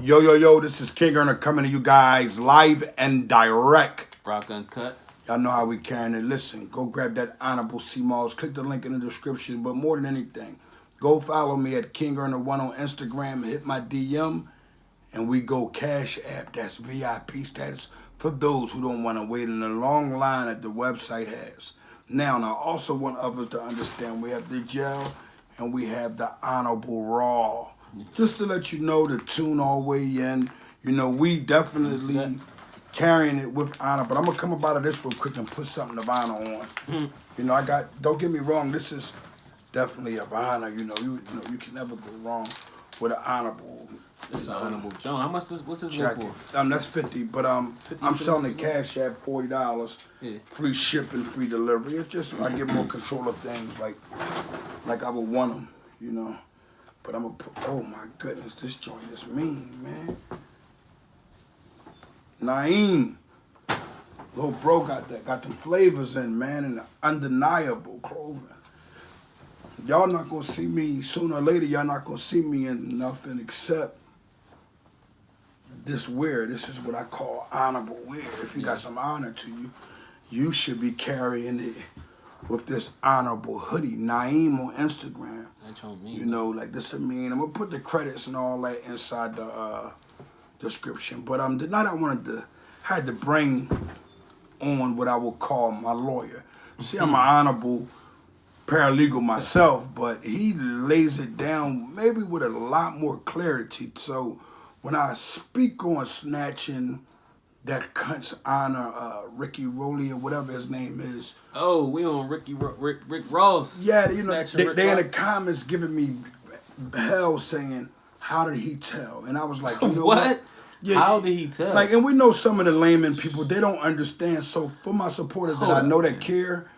Yo, this is King Earner coming to you guys live and direct. Rock Uncut. Y'all know how we carrying it. Listen, go grab that Honorable C-Malls. Click the link in the description. But more than anything, go follow me at King Earner1 on Instagram. Hit my DM, and we go Cash App. That's VIP status for those who don't want to wait in the long line that the website has. Now, I also want others to understand we have the gel and we have the Honorable Raw. Just to let you know, the tune all the way in. You know, we definitely carrying it with honor. But I'm going to come up out of this real quick and put something of honor on. You know, don't get me wrong, this is definitely of honor. You know, you can never go wrong with an honorable. It's an honorable John. How much what's this jacket for? That's 50, but I'm selling the Cash App $40. Yeah. Free shipping, free delivery. It's just I get more control of things like I would want them, you know. But I'm gonna put, oh my goodness, this joint is mean, man. Naeem, little bro got them flavors in, man, and the undeniable clothing. Y'all not gonna see me, sooner or later, y'all not gonna see me in nothing except this wear. This is what I call honorable wear. If you got some honor to you, you should be carrying it with this honorable hoodie. Naeem on Instagram. You know, like this I mean. I'm gonna put the credits and all that inside the description. But tonight I had to bring on what I would call my lawyer. See, I'm an honorable paralegal myself, but he lays it down maybe with a lot more clarity. So when I speak on snatching that cunt's honor, Ricky Rowley or whatever his name is. Oh, we on Rick Ross. Yeah, you know, they in the comments giving me hell saying, how did he tell? And I was like, you know what? Yeah, how did he tell? Like, and we know some of the layman people, they don't understand. So for my supporters that I know that care,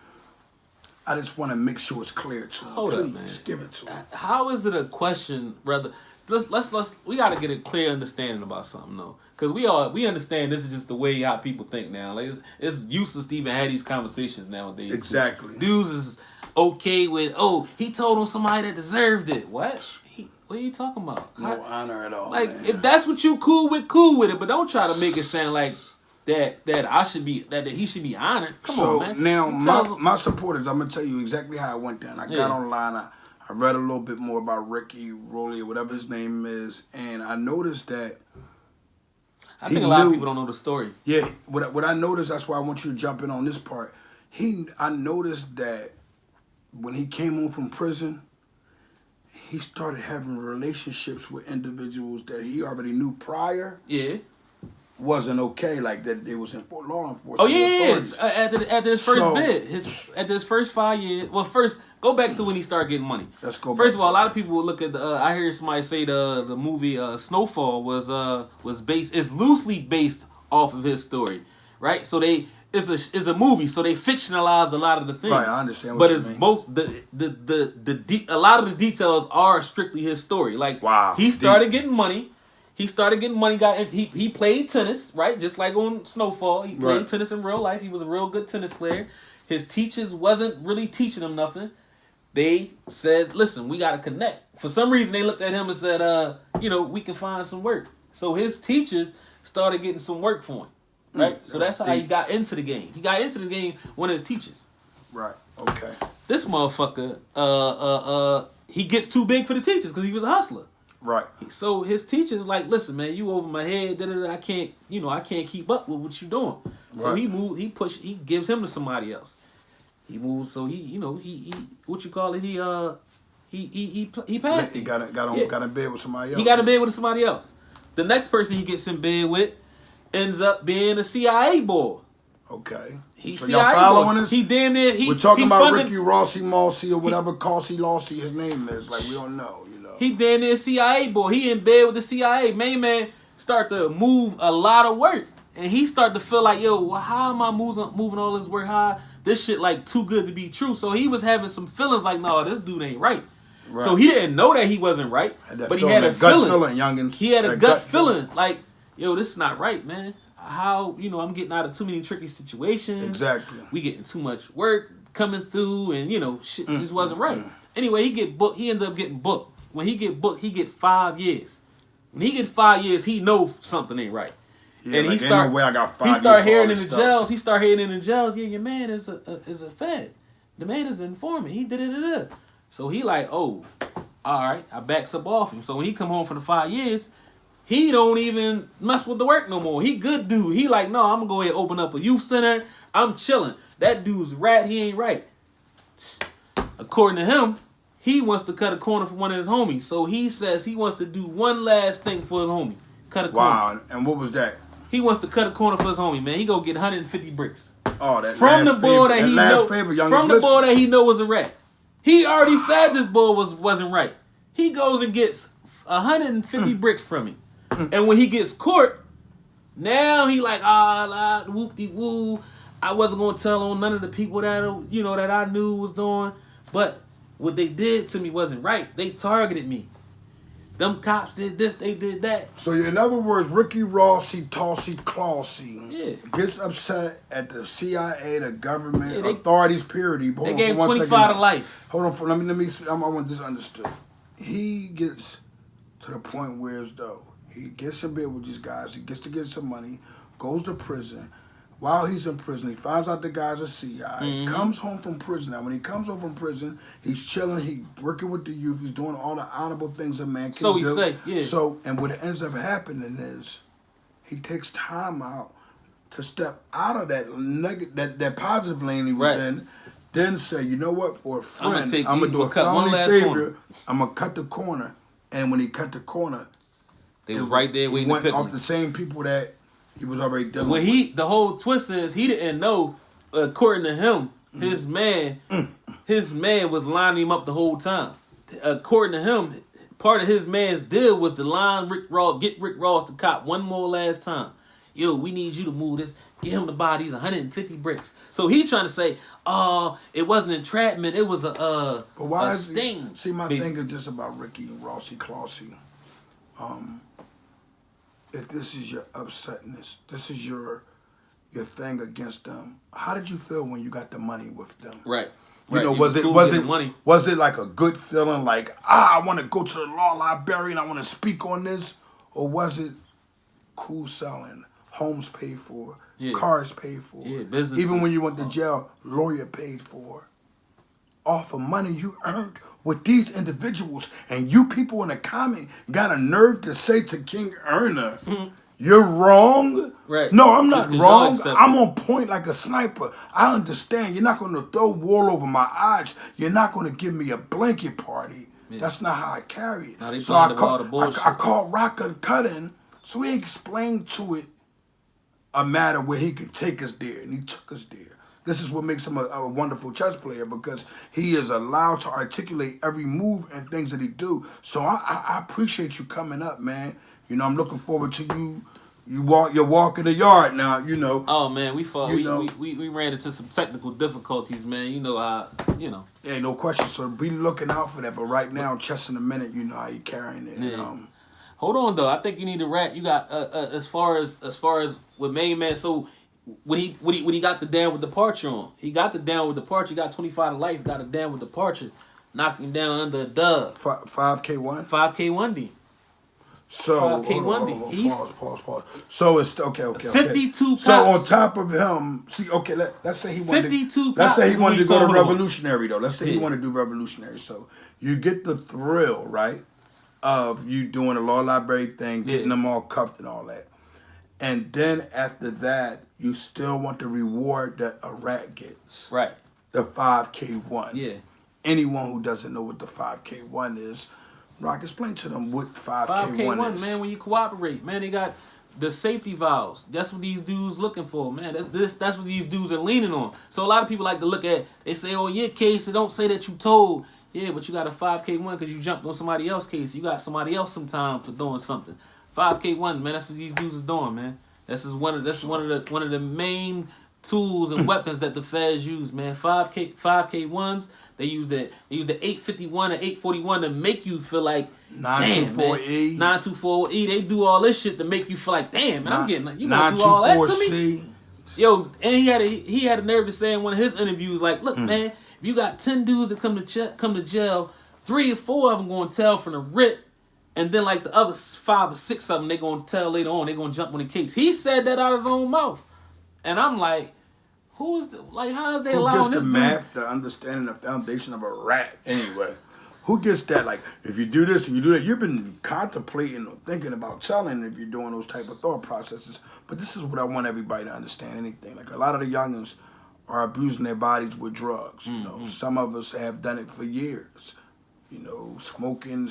I just want to make sure it's clear to them. Please, give it to them. How is it a question, brother? Let's we gotta get a clear understanding about something though, because we understand this is just the way how people think now. Like it's useless to even have these conversations nowadays. Exactly. Dudes is okay with he told on somebody that deserved it. What? What are you talking about? No honor at all. Like man. If that's what you cool with it. But don't try to make it sound like that I should be that he should be honored. Come on, man. Now my supporters, I'm gonna tell you exactly how it went down. I got online. I read a little bit more about Ricky Rowley or whatever his name is, and I noticed that. I think a lot of people don't know the story. Yeah, what I noticed, that's why I want you to jump in on this part. I noticed that when he came home from prison, he started having relationships with individuals that he already knew prior. Yeah. Wasn't okay, like that they was in law enforcement. Oh yeah. After his first bid, after his first 5 years. Well, first go back to when he started getting money. Let's go. First of all, a lot of people will look at the. I hear somebody say the movie Snowfall was loosely based off of his story, right? So it's a movie, so they fictionalize a lot of the things. Right, I understand. What you mean. Both a lot of the details are strictly his story. Like he started getting money. He started getting money. He played tennis, right? Just like on Snowfall. He played tennis in real life. He was a real good tennis player. His teachers wasn't really teaching him nothing. They said, listen, we got to connect. For some reason, they looked at him and said, we can find some work. So his teachers started getting some work for him, right? So that's how he got into the game. He got into the game one of his teachers. Right, okay. This motherfucker, he gets too big for the teachers because he was a hustler. Right. So his teacher's like, listen, man, you over my head. I can't keep up with what you doing. So he moved. He gives him to somebody else. He moves. So he what you call it? He passed. He got in bed with somebody else. He got in bed with somebody else. The next person he gets in bed with ends up being a CIA boy. Okay. He's so CIA y'all following boy. us? He damn near. We're talking about Ricky Rossi Mossy or whatever Causey Lossy his name is. Like we don't know. He damn near CIA boy. He in bed with the CIA. Main man start to move a lot of work. And he start to feel like, how am I moving all this work? How this shit like too good to be true. So he was having some feelings like, no, this dude ain't right. So he didn't know that he wasn't right. But he had a feeling. He had a gut feeling like, this is not right, man. How, I'm getting out of too many tricky situations. Exactly. We getting too much work coming through and, shit just wasn't right. Anyway, he get booked. He ended up getting booked. When he get booked, he get 5 years. When he get 5 years, he know something ain't right. Yeah, and like, ain't no way I got 5 years. He start hearing in the stuff. jails. He start hearing in the jails. Yeah, your man is a Fed. The man is an informant. He did it. So he like, oh, all right. I backs up off him. So when he come home for the 5 years, he don't even mess with the work no more. He good dude. He like, no, I'm gonna go ahead and open up a youth center. I'm chilling. That dude's rat. He ain't right. According to him, he wants to cut a corner for one of his homies. So he says he wants to do one last thing for his homie. Cut a corner. Wow. And what was that? He wants to cut a corner for his homie, man. He go get 150 bricks. Oh, that from the boy that he know. From the boy that he know was a rat. He already said this boy wasn't right. He goes and gets 150 bricks from him. And when he gets caught, now he like, whoop-de-woo. I wasn't gonna tell on none of the people that that I knew was doing, but what they did to me wasn't right. They targeted me. Them cops did this, they did that. So in other words, Ricky Rossy, Tossy, Clausy gets upset at the CIA, the government, authorities, period. They gave him 25 to life. Hold on, let me. I want this understood. He gets to the point where as though he gets in bed with these guys, he gets to get some money, goes to prison. While he's in prison, he finds out the guy's a CIA, comes home from prison. Now, when he comes home from prison, he's chilling, he's working with the youth, he's doing all the honorable things a man can do. So he say, yeah. So, and what ends up happening is he takes time out to step out of that positive lane he was in, then say, you know what, for a friend, I'm going to do a felony favor, I'm going to cut the corner. And when he cut the corner, they was right there waiting to pick him. He went off the same people that he was already dealing with. The whole twist is he didn't know. According to him, his man was lining him up the whole time. According to him, part of his man's deal was to line get Rick Ross to cop one more last time. Yo, we need you to move this. Get him to buy these 150 bricks. So he trying to say, it wasn't entrapment. It was a sting. See, my thing is just about Ricky and Rossy Clausy. If this is your upsetness, this is your thing against them. How did you feel when you got the money with them? Right. You know, was it like a good feeling, like I want to go to the law library and I want to speak on this, or was it cool selling, homes paid for, cars paid for, business, even when you went to jail, lawyer paid for, off of money you earned with these individuals, and you people in the comment got a nerve to say to King Erna, you're wrong? Right. No, I'm not wrong. I'm on point like a sniper. I understand. You're not going to throw wool over my eyes. You're not going to give me a blanket party. Yeah. That's not how I carry it. So I called Rock and Cutting, so he explained to it a matter where he could take us there, and he took us there. This is what makes him a wonderful chess player, because he is allowed to articulate every move and things that he do. So I appreciate you coming up, man. You know, I'm looking forward to you. You're walking the yard now, you know. Oh man, we fought. We ran into some technical difficulties, man. You know, Yeah, no question. So be looking out for that. But right now, Chess in a Minute, you know how you carrying it. Yeah. Hold on though. I think you need to wrap. You got as far as with Main Man. So when he got the down with departure on, he got the down with departure. He got 25 to life. Got a down with departure, knocking down under a dub. 5K1. 5K1 D. So pause. So it's okay. 52 cops. So on top of him, see, okay, let's say he wanted 52 let's say he wanted to go to about. Revolutionary though. Let's say he wanted to do Revolutionary. So you get the thrill, right, of you doing a law library thing, getting them all cuffed and all that. And then after that, you still want the reward that a rat gets. Right. The 5K1. Yeah. Anyone who doesn't know what the 5K1 is, Rock, explain to them what 5K1 is. Man, when you cooperate, man, they got the safety valves. That's what these dudes looking for, man. That's what these dudes are leaning on. So a lot of people like to look at, they say, oh, your case, they don't say that you told. Yeah, but you got a 5K1 because you jumped on somebody else's case. You got somebody else some time for doing something. 5K1, man, that's what these dudes is doing, man. This is one of the main tools and weapons that the feds use, man. 5K1s. They use the 851 and 841 to make you feel like 924E. 924E. They do all this shit to make you feel like, damn, man, I'm getting you gonna do all that to me. Yo, and he had a nerve to say in one of his interviews, like, look, man, if you got 10 dudes that come to jail, 3 or 4 of them gonna tell from the rip And then like the other 5 or 6 of them, they gonna tell later on, they gonna jump on the case. He said that out of his own mouth. And I'm like, how is they allowing this dude? Who gets the math, the understanding, the foundation of a rat anyway? Who gets that? Like, if you do this and you do that, you've been contemplating or thinking about telling if you're doing those type of thought processes. But this is what I want everybody to understand. Anything like a lot of the youngins are abusing their bodies with drugs. You know, some of us have done it for years. You know, smoking.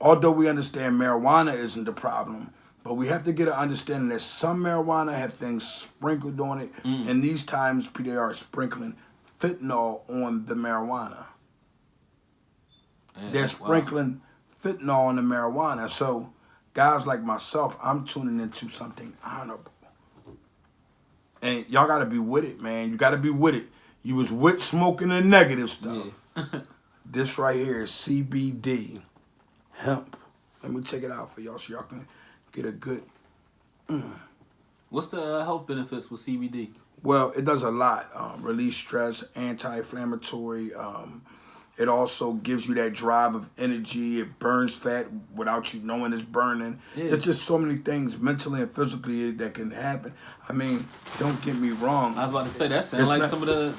Although we understand marijuana isn't the problem, but we have to get an understanding that some marijuana have things sprinkled on it, and these times they are sprinkling fentanyl on the marijuana. They're sprinkling fentanyl on the marijuana. So guys like myself, I'm tuning into something honorable. And y'all got to be with it, man. You got to be with it. You was with smoking the negative stuff. Yeah. This right here is CBD, hemp. Let me check it out for y'all so y'all can get a good... What's the health benefits with CBD? Well, it does a lot. Release stress, anti-inflammatory. It also gives you that drive of energy. It burns fat without you knowing it's burning. Yeah. There's just so many things mentally and physically that can happen. I mean, don't get me wrong. I was about to say that sounds like some of the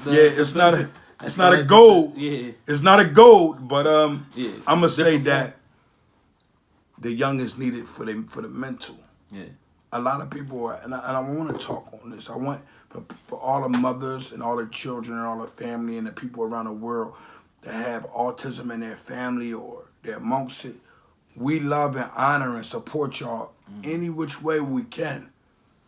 it's not a gold. It's not a gold, but I'm gonna say that the youngest need it for the mental. Yeah. A lot of people are, and I want to talk on this. I want for all the mothers and all the children and all the family and the people around the world that have autism in their family or they're amongst it, we love and honor and support y'all any which way we can.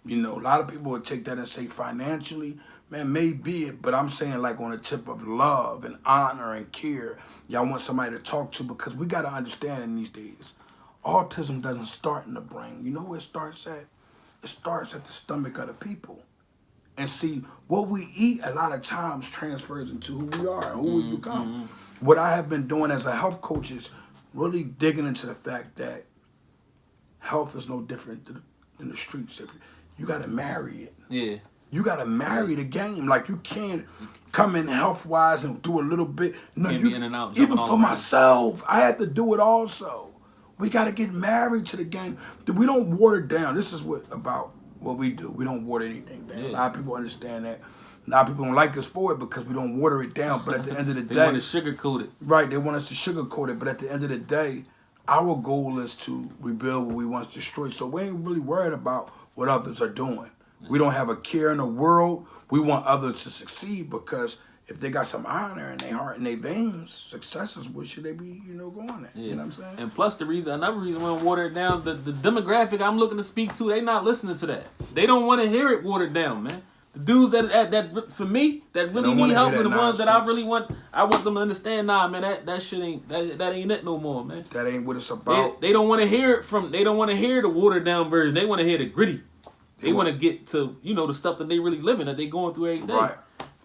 You know, a lot of people would take that and say financially, man, maybe it, but I'm saying like on a tip of love and honor and care. Y'all want somebody to talk to because we got to understand in these days, autism doesn't start in the brain. You know where it starts at? It starts at the stomach of the people. And see, what we eat a lot of times transfers into who we are and who we become. What I have been doing as a health coach is really digging into the fact that health is no different than the streets. You got to marry it. Yeah. You got to marry the game. Like, you can't come in health-wise and do a little bit. No, in and out, even for myself, I had to do it also. We got to get married to the game. We don't water down. This is about what we do. We don't water anything down. Yeah. A lot of people understand that. A lot of people don't like us for it because we don't water it down. But at the end of the day... They want to sugarcoat it. Right, they want us to sugarcoat it. But at the end of the day, our goal is to rebuild what we once destroyed. So we ain't really worried about what others are doing. We don't have a care in the world. We want others to succeed because if they got some honor in their heart and their veins, successes, what should they be, going at? Yeah. You know what I'm saying? And plus another reason we don't water it down, the demographic I'm looking to speak to, they not listening to that. They don't want to hear it watered down, man. The dudes that for me, that really need help and the ones that I want them to understand, nah, man, that shit ain't, that ain't it no more, man. That ain't what it's about. They don't want to hear it they don't want to hear the watered down version. They want to hear the gritty. They want to get to, the stuff that they really living, that they going through every day. Right.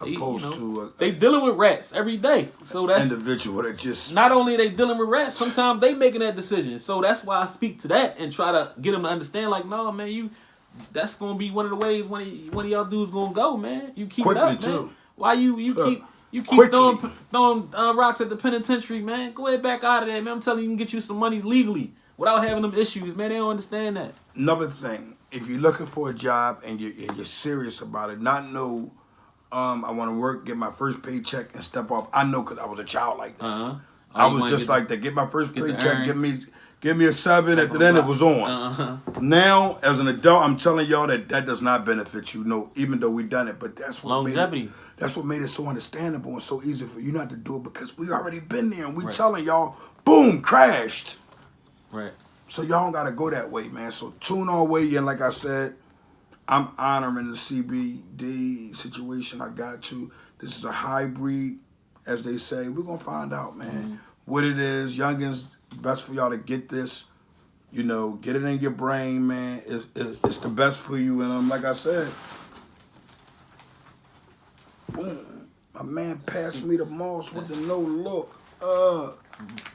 Opposed to they dealing with rats every day, so that's individual that just not only are they dealing with rats. Sometimes they making that decision, so that's why I speak to that and try to get them to understand. Like, no, man, that's gonna be one of the ways one of y'all dudes gonna go, man. You keep quickly it up, too. Man. Why you keep throwing rocks at the penitentiary, man? Go ahead back out of there, man. I'm telling you, you can get you some money legally without having them issues, man. They don't understand that. Another thing, if you're looking for a job and you're serious about it, I want to work, get my first paycheck, and step off. I know because I was a child like that. I was just like that. Get my first paycheck, give me a 7. At the end, it was on. Now, as an adult, I'm telling y'all that does not benefit you. No, even though we done it, but that's what longevity. That's what made it so understandable and so easy for you not to do it because we already been there and we telling y'all, boom, crashed. Right. So y'all don't gotta go that way, man. So tune our way in, like I said. I'm honoring the CBD situation. I got to. This is a hybrid, as they say. We're going to find out, man, what it is. Youngins, best for y'all to get this. Get it in your brain, man. It's the best for you. And like I said, boom. My man passed me the moss with the no look.